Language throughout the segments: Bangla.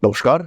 নমস্কার,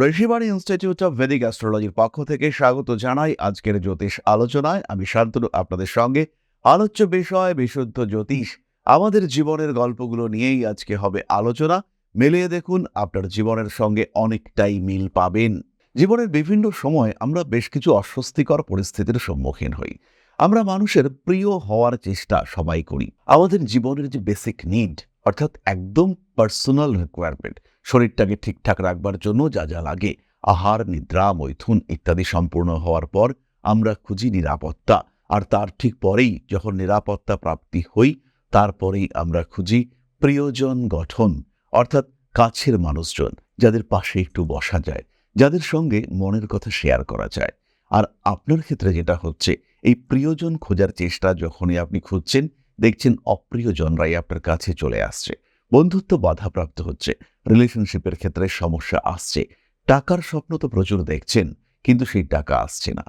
ঋষিবাণী ইনস্টিটিউট অফ ভেদিক অ্যাস্ট্রোলজির পক্ষ থেকে স্বাগত জানাই আজকের জ্যোতিষ আলোচনায়। আমি শান্তনু আপনাদের সঙ্গে। আলোচ্য বিষয় বিশুদ্ধ জ্যোতিষ। আমাদের জীবনের গল্পগুলো নিয়েই আজকে হবে আলোচনা। মিলিয়ে দেখুন, আপনার জীবনের সঙ্গে অনেকটাই মিল পাবেন। জীবনের বিভিন্ন সময় আমরা বেশ কিছু অস্বস্তিকর পরিস্থিতির সম্মুখীন হই। আমরা মানুষের প্রিয় হওয়ার চেষ্টা সবাই করি। আমাদের জীবনের যে বেসিক নিড, অর্থাৎ একদম পার্সোনাল রিকোয়ারমেন্ট, শরীরটাকে ঠিকঠাক রাখবার জন্য যা যা লাগে, আহার, নিদ্রা, মৈথুন ইত্যাদি সম্পূর্ণ হওয়ার পর আমরা খুঁজি নিরাপত্তা। আর তার ঠিক পরেই যখন নিরাপত্তা প্রাপ্তি হই, তারপরেই আমরা খুঁজি প্রিয়জন গঠন, অর্থাৎ কাছের মানুষজন, যাদের পাশে একটু বসা যায়, যাদের সঙ্গে মনের কথা শেয়ার করা যায়। আর আপনার ক্ষেত্রে যেটা হচ্ছে, এই প্রিয়জন খোঁজার চেষ্টা যখনই আপনি খুঁজছেন, দেখছেন অপ্রিয়জনরাই আপনার কাছে চলে আসছে, বন্ধুত্ব বাধাপ্রাপ্ত হচ্ছে, রিলেশনশিপের ক্ষেত্রে সমস্যা আসছে, টাকার স্বপ্ন তো প্রচুর দেখছেন, কিন্তু সেই টাকা আসছে না।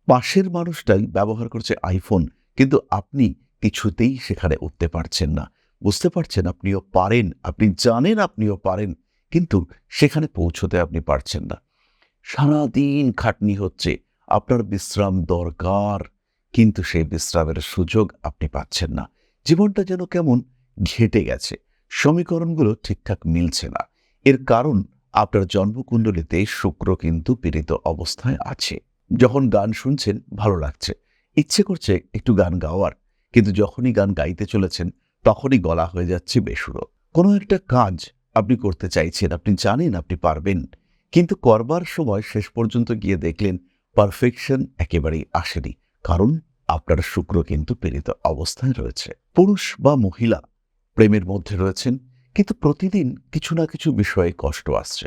পাশের মানুষটাই ব্যবহার করছে আইফোন, কিন্তু আপনি কিছুতেই সেখানে উঠতে পারছেন না। বুঝতে পারছেন আপনিও পারেন, আপনি জানেন আপনিও পারেন, কিন্তু সেখানে পৌঁছতে আপনি পারছেন না। সারাদিন খাটনি হচ্ছে, আপনার বিশ্রাম দরকার, কিন্তু সেই বিশ্রামের সুযোগ আপনি পাচ্ছেন না। জীবনটা যেন কেমন ঘেটে গেছে, সমীকরণগুলো ঠিকঠাক মিলছে না। এর কারণ, আপনার জন্মকুণ্ডলিতে শুক্র কিন্তু পীড়িত অবস্থায় আছে। যখন গান শুনছেন ভালো লাগছে, ইচ্ছে করছে একটু গান গাওয়ার, কিন্তু যখনই গান গাইতে চলেছেন তখনই গলা হয়ে যাচ্ছে বেসুরো। কোনো একটা কাজ আপনি করতে চাইছেন, আপনি জানেন আপনি পারবেন, কিন্তু করবার সময় শেষ পর্যন্ত গিয়ে দেখলেন পারফেকশন একেবারেই আসেনি, কারণ আপনার শুক্র কিন্তু পীড়িত অবস্থায় রয়েছে। পুরুষ বা মহিলা প্রেমের মধ্যে রয়েছেন, কিন্তু প্রতিদিন কিছু না কিছু বিষয়ে কষ্ট আসছে।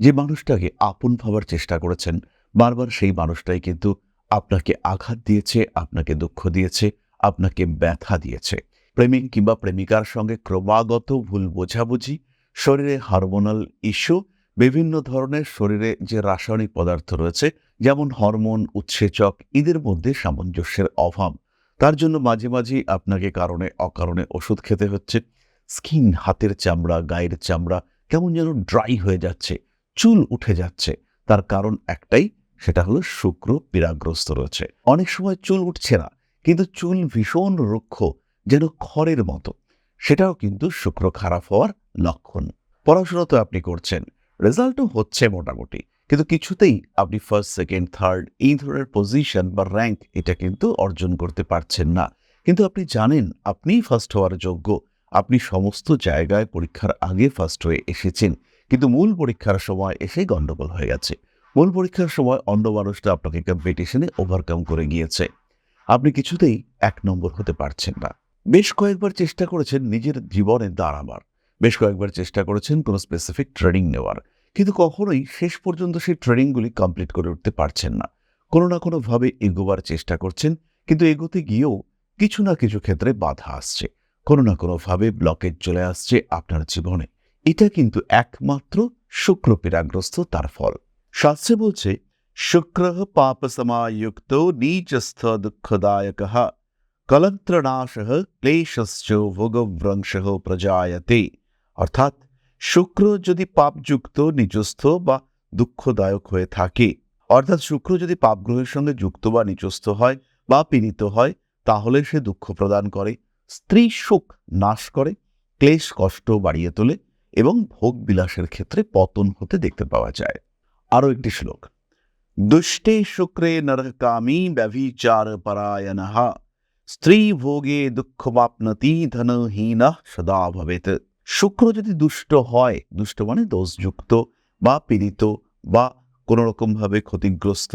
যে মানুষটাকে আপন ভাবার চেষ্টা করেছেন, বারবার সেই মানুষটাই কিন্তু আপনাকে আঘাত দিয়েছে, আপনাকে দুঃখ দিয়েছে, আপনাকে ব্যথা দিয়েছে। প্রেমিক কিংবা প্রেমিকার সঙ্গে ক্রমাগত ভুল বোঝাবুঝি, শরীরে হরমোনাল ইস্যু, বিভিন্ন ধরনের শরীরে যে রাসায়নিক পদার্থ রয়েছে, যেমন হরমোন, উৎসেচক, এদের মধ্যে সামঞ্জস্যের অভাব। তার জন্য মাঝে মাঝেই আপনাকে কারণে অকারণে ওষুধ খেতে হচ্ছে। স্কিন, হাতের চামড়া, গায়ের চামড়া কেমন যেন ড্রাই হয়ে যাচ্ছে, চুল উঠে যাচ্ছে। তার কারণ একটাই, সেটা হলো শুক্র পীড়াগ্রস্ত রয়েছে। অনেক সময় চুল উঠছে না, কিন্তু চুল ভীষণ রুক্ষ, যেন খড়ের মতো। সেটাও কিন্তু শুক্র খারাপ হওয়ার লক্ষণ। পড়াশোনা তো আপনি করছেন, রেজাল্টও হচ্ছে মোটামুটি, কিন্তু কিছুতেই আপনি ফার্স্ট, সেকেন্ড, থার্ড এই ধরনের পজিশন বা র্যাঙ্ক এটা কিন্তু অর্জন করতে পারছেন না। কিন্তু আপনি জানেন আপনিই ফার্স্ট হওয়ার যোগ্য, আপনি সমস্ত জায়গায় পরীক্ষার আগে ফার্স্ট হয়ে এসেছেন, কিন্তু মূল পরীক্ষার সময় এসে গন্ডগোল হয়ে গেছে। মূল পরীক্ষার সময় অন্য মানুষটা আপনাকে কম্পিটিশনে ওভারকাম করে গিয়েছে, আপনি কিছুতেই 1 নম্বর হতে পারছেন না। বেশ কয়েকবার চেষ্টা করেছেন নিজের জীবনে দাঁড়াবার, বেশ কয়েকবার চেষ্টা করেছেন কোনো স্পেসিফিক ট্রেনিং নেওয়ার, কিন্তু কখনোই শেষ পর্যন্ত সেই ট্রেনিংগুলি কমপ্লিট করে উঠতে পারছেন না। কোনো না কোনোভাবে এগোবার চেষ্টা করছেন, কিন্তু এগোতে গিয়েও কিছু না কিছু ক্ষেত্রে বাধা আসছে, কোনো না কোনোভাবে ব্লকেজ চলে আসছে আপনার জীবনে। এটা কিন্তু একমাত্র শুক্র পীড়াগ্রস্ত তার ফল। শাস্ত্রে বলছে, শুক্র পাপ সমাযুক্ত নীচস্থ দুঃখদায়ক কলত্রনাশ ক্লেশশ্চ ভোগভ্রংশ প্রজায়তে। অর্থাৎ শুক্র যদি পাপযুক্ত, নিচস্থ বা দুঃখদায়ক হয়ে থাকে, অর্থাৎ শুক্র যদি পাপগ্রহের সঙ্গে যুক্ত বা নিচস্থ হয় বা পীড়িত হয়, তাহলে সে দুঃখ প্রদান করে, স্ত্রী সুখ নাশ করে, ক্লেশ কষ্ট বাড়িয়ে তোলে এবং ভোগ বিলাসের ক্ষেত্রে পতন হতে দেখতে পাওয়া যায়। আরও একটি শ্লোক, দুষ্টে শুক্রে নরকামী ব্যভিচার পরায়ণঃ স্ত্রী ভোগে দুঃখমাপ্নতি ধনহীন সদা ভবেত। শুক্র যদি দুষ্ট হয়, দুষ্ট মানে দোষযুক্ত বা পীড়িত বা কোনো রকমভাবে ক্ষতিগ্রস্ত,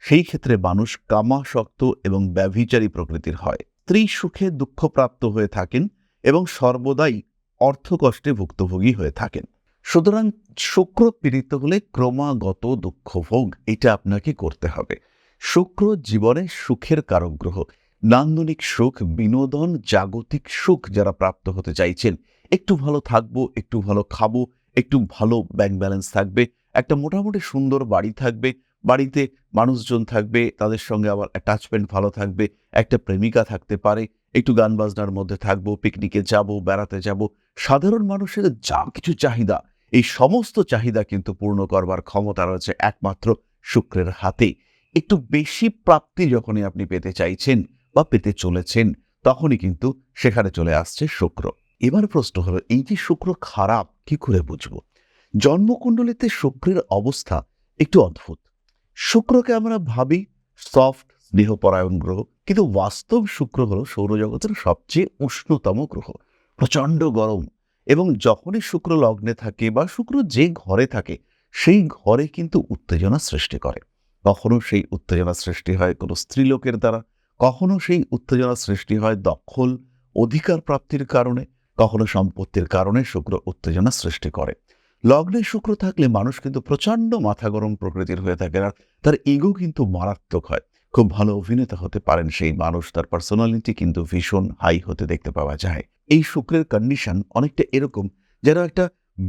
সেই ক্ষেত্রে মানুষ কামাসক্ত এবং ব্যভিচারী প্রকৃতির হয়, স্ত্রী সুখে দুঃখপ্রাপ্ত হয়ে থাকেন এবং সর্বদাই অর্থকষ্টে ভুক্তভোগী হয়ে থাকেন। সুতরাং শুক্র পীড়িত হলে ক্রমাগত দুঃখভোগ এটা আপনাকে করতে হবে। শুক্র জীবনে সুখের কারক গ্রহ। নান্দনিক সুখ, বিনোদন, জাগতিক সুখ যারা প্রাপ্ত হতে চাইছেন, একটু ভালো থাকবো, একটু ভালো খাবো, একটু ভালো ব্যাংক ব্যালেন্স থাকবে, একটা মোটামুটি সুন্দর বাড়ি থাকবে, বাড়িতে মানুষজন থাকবে, তাদের সঙ্গে আবার অ্যাটাচমেন্ট ভালো থাকবে, একটা প্রেমিকা থাকতে পারে, একটু গান বাজনার মধ্যে থাকবো, পিকনিকে যাব, বেড়াতে যাব, সাধারণ মানুষের যা কিছু চাহিদা এই সমস্ত চাহিদা কিন্তু পূর্ণ করবার ক্ষমতা রয়েছে একমাত্র শুক্রের হাতে। একটু বেশি প্রাপ্তি যখনই আপনি পেতে চাইছেন বা পেতে চলেছেন, তখনই কিন্তু সেখানে চলে আসছে শুক্র। এবার প্রশ্ন হলো, এই যে শুক্র খারাপ কি করে বুঝবো? জন্মকুণ্ডলিতে শুক্রের অবস্থা একটু অদ্ভুত। শুক্রকে আমরা ভাবি সফট, স্নেহপরায়ণ গ্রহ, কিন্তু বাস্তব শুক্র হলো সৌরজগতের সবচেয়ে উষ্ণতম গ্রহ, প্রচণ্ড গরম। এবং যখনই শুক্র লগ্নে থাকে বা শুক্র যে ঘরে থাকে, সেই ঘরে কিন্তু উত্তেজনা সৃষ্টি করে। কখনো সেই উত্তেজনা সৃষ্টি হয় কোনো স্ত্রীলোকের দ্বারা, কখনো সেই উত্তেজনা সৃষ্টি হয় দখল, অধিকার প্রাপ্তির কারণে, কখনো সম্পত্তির কারণে শুক্র উত্তেজনা সৃষ্টি করে। লগ্নে শুক্র থাকলে মানুষ কিন্তু প্রচণ্ড মাথা গরম প্রকৃতির হয়ে থাকে, আর তার ইগো কিন্তু মারাত্মক হয়। খুব ভালো অভিনেতা হতে পারেন সেই মানুষ, তার পার্সোনালিটি কিন্তু ভীষণ হাই হতে দেখতে পাওয়া যায়। এই শুক্রের কন্ডিশন অনেকটা এরকম যেন একটা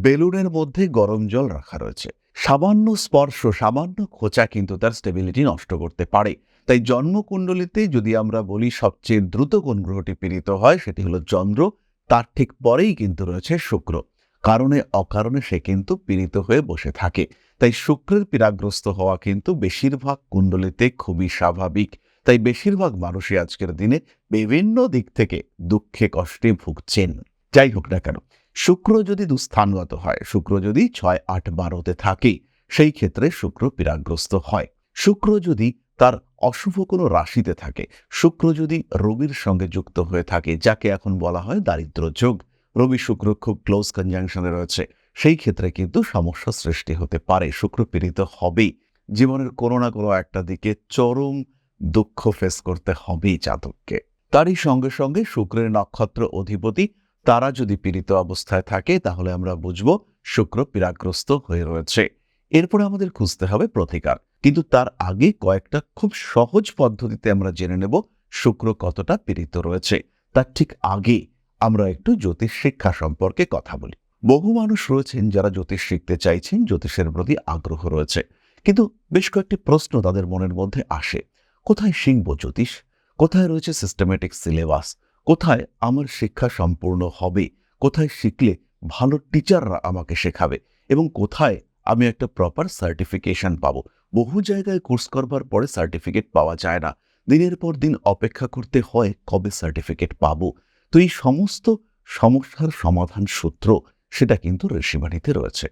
বেলুনের মধ্যে গরম জল রাখা রয়েছে। সামান্য স্পর্শ, সামান্য খোঁচা কিন্তু তার স্টেবিলিটি নষ্ট করতে পারে। তাই জন্মকুণ্ডলিতে যদি আমরা বলি সবচেয়ে দ্রুত কোন গ্রহটি পীড়িত হয়, সেটি হলো চন্দ্র। তার ঠিক পরেই কিন্তু রয়েছে শুক্র। কারণে অকারণে সে কিন্তু পীড়িত হয়ে বসে থাকে। তাই শুক্রের পীড়াগ্রস্ত হওয়া কিন্তু বেশিরভাগ কুণ্ডলিতে খুবই স্বাভাবিক। তাই বেশিরভাগ মানুষই আজকের দিনে বিভিন্ন দিক থেকে দুঃখে কষ্টে ভুগছেন। যাই হোক না কেন, শুক্র যদি দুস্থানগত হয়, শুক্র যদি 6, 8, 12-তে থাকে, সেই ক্ষেত্রে শুক্র পীড়াগ্রস্ত হয়। শুক্র যদি তার অশুভ কোনো রাশিতে থাকে, শুক্র যদি রবির সঙ্গে যুক্ত হয়ে থাকে, যাকে এখন বলা হয় দারিদ্র্য যোগ, রবি শুক্র খুব ক্লোজ কনজাংশনে রয়েছে, সেই ক্ষেত্রে কিন্তু সমস্যা সৃষ্টি হতে পারে। শুক্র পীড়িত হবেই। জীবনের কোনো না কোনো একটা দিকে চরম দুঃখ ফেস করতে হবেই জাতককে। তারই সঙ্গে সঙ্গে শুক্রের নক্ষত্র অধিপতি তারা যদি পীড়িত অবস্থায় থাকে, তাহলে আমরা বুঝব শুক্র পীড়াগ্রস্ত হয়ে রয়েছে। এরপরে আমাদের খুঁজতে হবে প্রতিকার, কিন্তু তার আগে কয়েকটা খুব সহজ পদ্ধতিতে আমরা জেনে নেব শুক্র কতটা পীড়িত রয়েছে। তার ঠিক আগে আমরা একটু জ্যোতিষ শিক্ষা সম্পর্কে কথা বলি। বহু মানুষ রয়েছেন যারা জ্যোতিষ শিখতে চাইছেন, জ্যোতিষের প্রতি আগ্রহ রয়েছে, কিন্তু বেশ কয়েকটি প্রশ্ন তাদের মনের মধ্যে আসে। কোথায় শিখব জ্যোতিষ? কোথায় রয়েছে সিস্টেমেটিক সিলেবাস? কোথায় আমার শিক্ষা সম্পূর্ণ হবে? কোথায় শিখলে ভালো টিচাররা আমাকে শেখাবে? এবং কোথায় আমি একটা প্রপার সার্টিফিকেশন পাবো? বহু জায়গায় কোর্স করবার পরে সার্টিফিকেট পাওয়া যায় না। দিনের পর দিন অপেক্ষা করতে হয় কবে সার্টিফিকেট পাবো। তো এই সমস্ত সমস্যার সমাধান সূত্র সেটা কিন্তু ঋষিবাণীতে রয়েছে।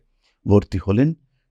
ভর্তি হলেন,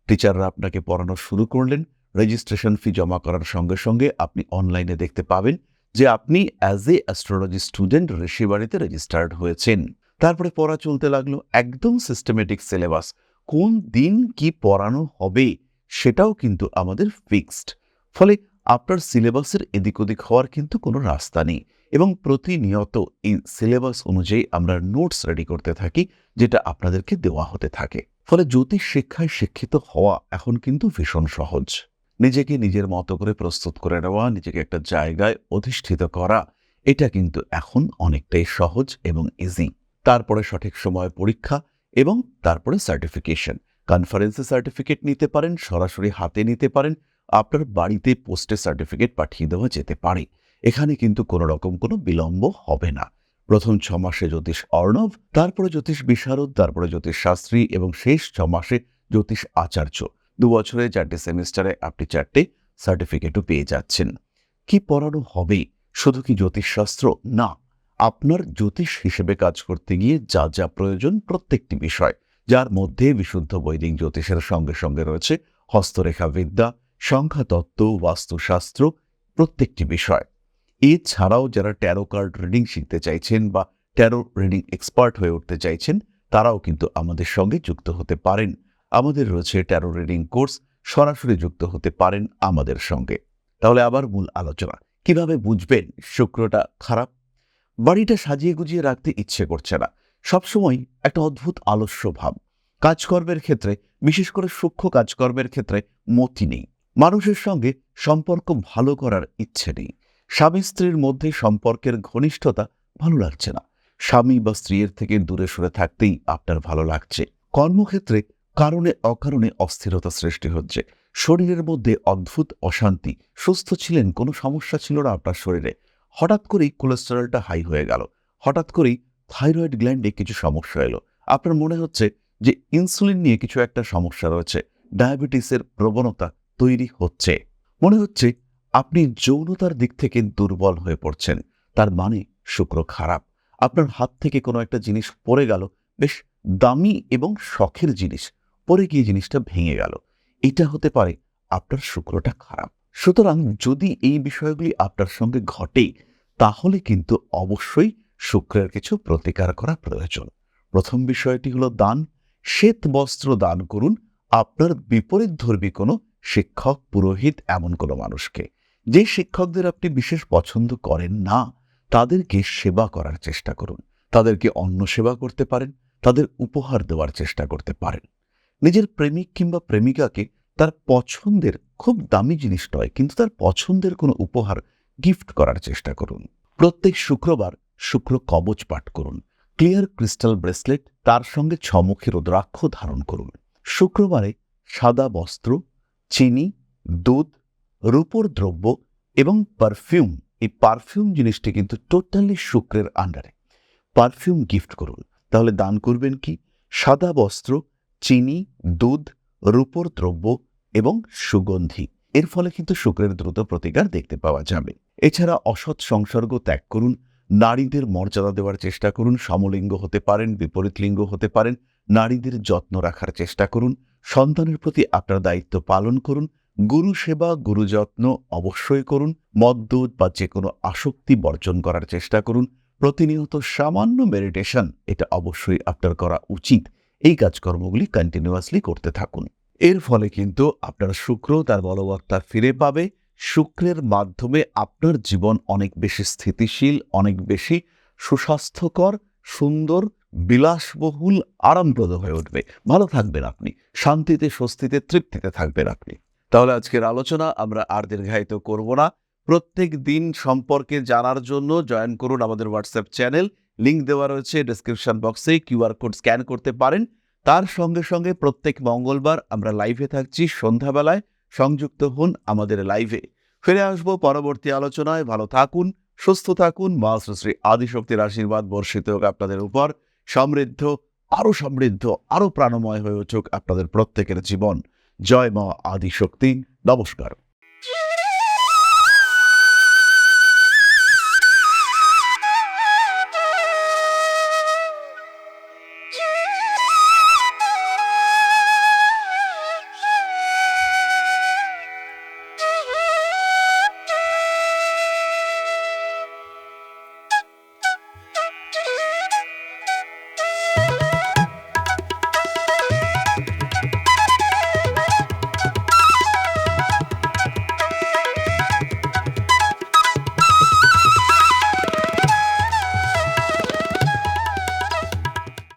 টিচাররা আপনাকে পড়ানো শুরু করলেন, রেজিস্ট্রেশন ফি জমা করার সঙ্গে সঙ্গে আপনি অনলাইনে দেখতে পাবেন যে আপনি অ্যাজ এ অ্যাস্ট্রোলজি স্টুডেন্ট ঋষিবাণীতে রেজিস্টার্ড হয়েছেন। তারপরে পড়া চলতে লাগলো, একদম সিস্টেমেটিক সিলেবাস। কোন দিন কি পড়ানো হবে সেটাও কিন্তু আমাদের ফিক্সড। ফলে আপনার সিলেবাসের এদিক ওদিক হওয়ার কিন্তু কোনো রাস্তা নেই। এবং প্রতিনিয়ত এই সিলেবাস অনুযায়ী আমরা নোটস রেডি করতে থাকি, যেটা আপনাদেরকে দেওয়া হতে থাকে। ফলে জ্যোতিষ শিক্ষায় শিক্ষিত হওয়া এখন কিন্তু ভীষণ সহজ। নিজেকে নিজের মতো করে প্রস্তুত করে নেওয়া, নিজেকে একটা জায়গায় অধিষ্ঠিত করা, এটা কিন্তু এখন অনেকটাই সহজ এবং ইজি। তারপরে সঠিক সময় পরীক্ষা এবং তারপরে সার্টিফিকেশন। কনফারেন্সে সার্টিফিকেট নিতে পারেন, সরাসরি হাতে নিতে পারেন, আপনার বাড়িতে পোস্টে সার্টিফিকেট পাঠিয়ে দেওয়া যেতে পারে। এখানে কিন্তু কোনো রকম কোনো বিলম্ব হবে না। প্রথম 6 মাসে জ্যোতিষ অর্ণব, তারপরে জ্যোতিষ বিশারদ, তারপরে জ্যোতিষ শাস্ত্রী এবং শেষ 6 মাসে জ্যোতিষ আচার্য। 2 বছরে 4টে সেমিস্টারে আপনি 4টে সার্টিফিকেটও পেয়ে যাচ্ছেন। কি পড়ানো হবে? শুধু কি জ্যোতিষশাস্ত্র? না, আপনার জ্যোতিষ হিসেবে কাজ করতে গিয়ে যা যা প্রয়োজন প্রত্যেকটি বিষয়, যার মধ্যে বিশুদ্ধ বৈদিক জ্যোতিষের সঙ্গে সঙ্গে রয়েছে হস্তরেখা বিদ্যা, সংখ্যাতত্ত্ব, বাস্তুশাস্ত্র, প্রত্যেকটি বিষয়। এছাড়াও যারা ট্যারো কার্ড রিডিং শিখতে চাইছেন বা ট্যারো রিডিং এক্সপার্ট হয়ে উঠতে চাইছেন, তারাও কিন্তু আমাদের সঙ্গে যুক্ত হতে পারেন। আমাদের রয়েছে ট্যারো রিডিং কোর্স, সরাসরি যুক্ত হতে পারেন আমাদের সঙ্গে। তাহলে আবার মূল আলোচনা, কিভাবে বুঝবেন শুক্রটা খারাপ? বাড়িটা সাজিয়ে গুজিয়ে রাখতে ইচ্ছে করছে না, সবসময় একটা অদ্ভুত আলস্য ভাব, কাজকর্মের ক্ষেত্রে, বিশেষ করে সূক্ষ্ম কাজকর্মের ক্ষেত্রে মতি নেই, মানুষের সঙ্গে সম্পর্ক ভালো করার ইচ্ছে নেই, স্বামী স্ত্রীর মধ্যে সম্পর্কের ঘনিষ্ঠতা ভালো লাগছে না, স্বামী বা স্ত্রীর থেকে দূরে সরে থাকতেই আপনার ভালো লাগছে, কর্মক্ষেত্রে কারণে অকারণে অস্থিরতা সৃষ্টি হচ্ছে, শরীরের মধ্যে অদ্ভুত অশান্তি, সুস্থ ছিলেন, কোনো সমস্যা ছিল না আপনার শরীরে, হঠাৎ করেই কোলেস্টেরলটা হাই হয়ে গেল, হঠাৎ করেই থাইরয়েড গ্ল্যান্ডে কিছু সমস্যা এলো, আপনার মনে হচ্ছে যে ইনসুলিন নিয়ে কিছু একটা সমস্যা রয়েছে, ডায়াবেটিসের প্রবণতা তৈরি হচ্ছে, মনে হচ্ছে আপনি যৌনতার দিক থেকে দুর্বল হয়ে পড়ছেন, তার মানে শুক্র খারাপ। আপনার হাত থেকে কোনো একটা জিনিস পড়ে গেল, বেশ দামি এবং শখের জিনিস, পড়ে গিয়ে জিনিসটা ভেঙে গেল, এটা হতে পারে আপনার শুক্রটা খারাপ। সুতরাং যদি এই বিষয়গুলি আপনার সঙ্গে ঘটে, তাহলে কিন্তু অবশ্যই শুক্রের কিছু প্রতিকার করা প্রয়োজন। প্রথম বিষয়টি হলো দান। শ্বেত বস্ত্র দান করুন আপনার বিপরীতধর্মী কোনো শিক্ষক, পুরোহিত, এমন কোনো মানুষকে। যে শিক্ষকদের আপনি বিশেষ পছন্দ করেন না, তাদেরকে সেবা করার চেষ্টা করুন। তাদেরকে অন্ন সেবা করতে পারেন, তাদের উপহার দেওয়ার চেষ্টা করতে পারেন। নিজের প্রেমিক কিংবা প্রেমিকাকে তার পছন্দের, খুব দামি জিনিস নয় কিন্তু তার পছন্দের কোনো উপহার গিফট করার চেষ্টা করুন। প্রত্যেক শুক্রবার শুক্র কবচ পাঠ করুন। ক্লিয়ার ক্রিস্টাল ব্রেসলেট, তার সঙ্গে 6 মুখী রুদ্রাক্ষ ধারণ করুন। শুক্রবারে সাদা বস্ত্র, চিনি, দুধ, রূপোর দ্রব্য এবং পারফিউম, এই পারফিউম জিনিসটি কিন্তু টোটালি শুক্রের আন্ডারে, পারফিউম গিফট করুন। তাহলে দান করবেন কি? সাদা বস্ত্র, চিনি, দুধ, রূপোর দ্রব্য এবং সুগন্ধি। এর ফলে কিন্তু শুক্রের দ্রুত প্রতিকার দেখতে পাওয়া যাবে। এছাড়া অসৎ সংসর্গ ত্যাগ করুন। নারীদের মর্যাদা দেওয়ার চেষ্টা করুন। সমলিঙ্গ হতে পারেন, বিপরীত লিঙ্গ হতে পারেন। নারীদের যত্ন রাখার চেষ্টা করুন। সন্তানের প্রতি আপনার দায়িত্ব পালন করুন। গুরু সেবা, গুরু যত্ন অবশ্যই করুন। মদ্য বা যে কোনো আসক্তি বর্জন করার চেষ্টা করুন। প্রতিনিয়ত সামান্য মেডিটেশন, এটা অবশ্যই আপনার করা উচিত। এই কাজকর্মগুলি কন্টিনিউয়াসলি করতে থাকুন। এর ফলে কিন্তু আপনার শুক্র তার বলবত্তা ফিরে পাবে। শুক্রের মাধ্যমে আপনার জীবন অনেক বেশি স্থিতিশীল, অনেক বেশি সুস্বাস্থ্যকর, সুন্দর, বিলাসবহুল, আরামপ্রদ হয়ে উঠবে। ভালো থাকবেন আপনি, শান্তিতে, স্বস্তিতে, তৃপ্তিতে থাকবেন আপনি। তাহলে আজকের আলোচনা আমরা আর দীর্ঘায়িত করব না। প্রত্যেক দিন সম্পর্কে জানার জন্য জয়েন করুন আমাদের হোয়াটসঅ্যাপ চ্যানেল। লিঙ্ক দেওয়া রয়েছে ডেসক্রিপশন বক্সে, কিউআর কোড স্ক্যান করতে পারেন। তার সঙ্গে সঙ্গে প্রত্যেক মঙ্গলবার আমরা লাইভে থাকছি সন্ধ্যাবেলায়, সংযুক্ত হন আমাদের লাইভে। ফিরে আসবো পরবর্তী আলোচনায়। ভালো থাকুন, সুস্থ থাকুন। মা শ্রী আদিশক্তির আশীর্বাদ বর্ষিত হোক আপনাদের উপর। সমৃদ্ধ, আরো প্রাণময় হয়ে উঠুক আপনাদের প্রত্যেকের জীবন। জয় মা আদিশক্তি। নমস্কার।